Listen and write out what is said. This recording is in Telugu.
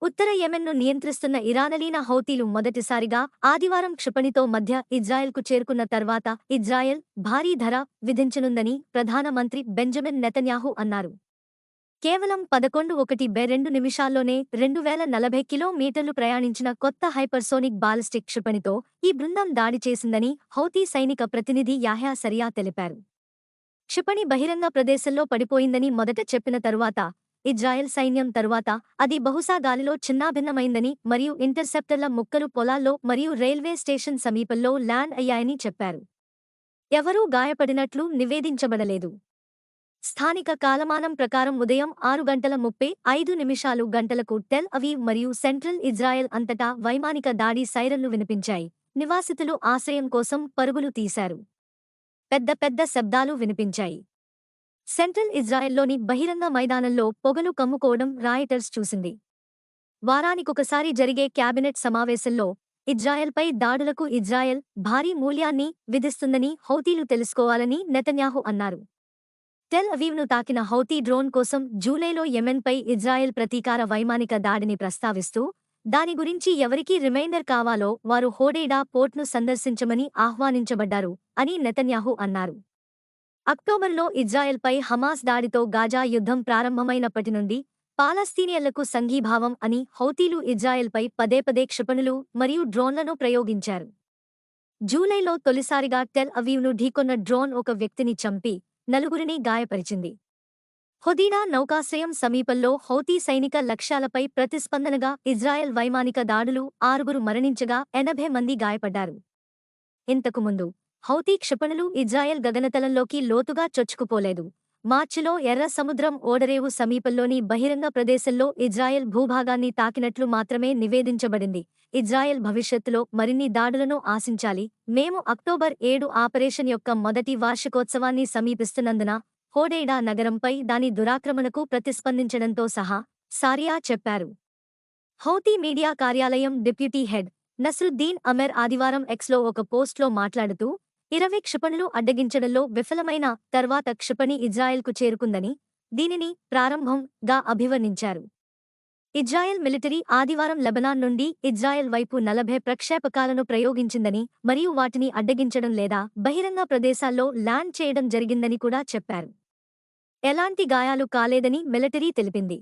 ఉత్తర యెమెన్ను నియంత్రిస్తున్న ఇరానలీన హౌతీలు మొదటిసారిగా ఆదివారం క్షిపణితో మధ్య ఇజ్రాయెల్కు చేరుకున్న తర్వాత ఇజ్రాయెల్ భారీ ధర విధించనుందని ప్రధానమంత్రి బెంజమిన్ నెతన్యాహు అన్నారు. కేవలం 11:02 నిమిషాల్లోనే 2040 కిలోమీటర్లు ప్రయాణించిన కొత్త హైపర్సోనిక్ బాలిస్టిక్ క్షిపణితో ఈ బృందం దాడి చేసిందని హౌతీ సైనిక ప్రతినిధి యాహ్యా సరియా తెలిపారు. క్షిపణి బహిరంగ ప్రదేశంలో పడిపోయిందని మొదట చెప్పిన తరువాత ఇజ్రాయెల్ సైన్యం తరువాత అది బహుశా గాలిలో చిన్నాభిన్నమైందని మరియు ఇంటర్సెప్టర్ల ముక్కలు పొలాల్లో మరియు రైల్వే స్టేషన్ సమీపంలో ల్యాండ్ అయ్యాయని చెప్పారు. ఎవరూ గాయపడినట్లు నివేదించబడలేదు. స్థానిక కాలమానం ప్రకారం ఉదయం 6:35 గంటలకు టెల్ అవీవ్ మరియు సెంట్రల్ ఇజ్రాయెల్ అంతటా వైమానిక దాడి సైరన్లు వినిపించాయి. నివాసితులు ఆశ్రయం కోసం పరుగులు తీశారు. పెద్ద పెద్ద శబ్దాలు వినిపించాయి. సెంట్రల్ ఇజ్రాయెల్లోని బహిరంగ మైదానంలో పొగలు కమ్ముకోవడం రాయిటర్స్ చూసింది. వారానికొకసారి జరిగే క్యాబినెట్ సమావేశంలో ఇజ్రాయెల్పై దాడులకు ఇజ్రాయెల్ భారీ మూల్యాన్ని విధిస్తుందని హౌతీలు తెలుసుకోవాలని నెతన్యాహు అన్నారు. టెల్ అవీవ్ను తాకిన హౌతీ డ్రోన్ కోసం జూలైలో యెమెన్పై ఇజ్రాయెల్ ప్రతీకార వైమానిక దాడిని ప్రస్తావిస్తూ దాని గురించి ఎవరికి రిమైండర్ కావాలో వారు హోడేడా పోర్ట్ను సందర్శించమని ఆహ్వానించబడ్డారు అని నెతన్యాహు అన్నారు. అక్టోబర్లో ఇజ్రాయెల్పై హమాస్ దాడితో గాజా యుద్ధం ప్రారంభమైనప్పటి నుండి పాలస్తీనియన్లకు సంఘీభావం అని హౌతీలు ఇజ్రాయెల్పై పదేపదే క్షిపణులు మరియు డ్రోన్లను ప్రయోగించారు. జూలైలో తొలిసారిగా టెల్ అవీవ్ను ఢీకొన్న డ్రోన్ ఒక వ్యక్తిని చంపి నలుగురిని గాయపరిచింది. హొదీడా నౌకాశ్రయం సమీపంలో హౌతీ సైనిక లక్ష్యాలపై ప్రతిస్పందనగా ఇజ్రాయెల్ వైమానిక దాడులు 6 మరణించగా 80 మంది గాయపడ్డారు. ఇంతకుముందు హౌతీ క్షిపణులు ఇజ్రాయెల్ గగనతలంలోకి లోతుగా చొచ్చుకుపోలేదు. మార్చిలో ఎర్ర సముద్రం ఓడరేవు సమీపంలోని బహిరంగ ప్రదేశంలో ఇజ్రాయెల్ భూభాగాన్ని తాకినట్లు మాత్రమే నివేదించబడింది. ఇజ్రాయెల్ భవిష్యత్తులో మరిన్ని దాడులను ఆశించాలి. మేము అక్టోబర్ 7 ఆపరేషన్ యొక్క మొదటి వార్షికోత్సవాన్ని సమీపిస్తున్నందున హోడేడా నగరంపై దాని దురాక్రమణకు ప్రతిస్పందించడంతో సహా సారియా చెప్పారు. హౌతీ మీడియా కార్యాలయం డిప్యూటీ హెడ్ నస్రుద్దీన్ అమెర్ ఆదివారం ఎక్స్లో ఒక పోస్ట్లో మాట్లాడుతూ 20 క్షిపణులు అడ్డగించడంలో విఫలమైన తర్వాత క్షిపణి ఇజ్రాయెల్కు చేరుకుందని దీనిని ప్రారంభంగా అభివర్ణించారు. ఇజ్రాయెల్ మిలిటరీ ఆదివారం లెబనాన్ నుండి ఇజ్రాయెల్ వైపు 40 ప్రక్షేపకాలను ప్రయోగించిందని మరియు వాటిని అడ్డగించడం లేదా బహిరంగ ప్రదేశాల్లో ల్యాండ్ చేయడం జరిగిందని కూడా చెప్పారు. ఎలాంటి గాయాలు కాలేదని మిలిటరీ తెలిపింది.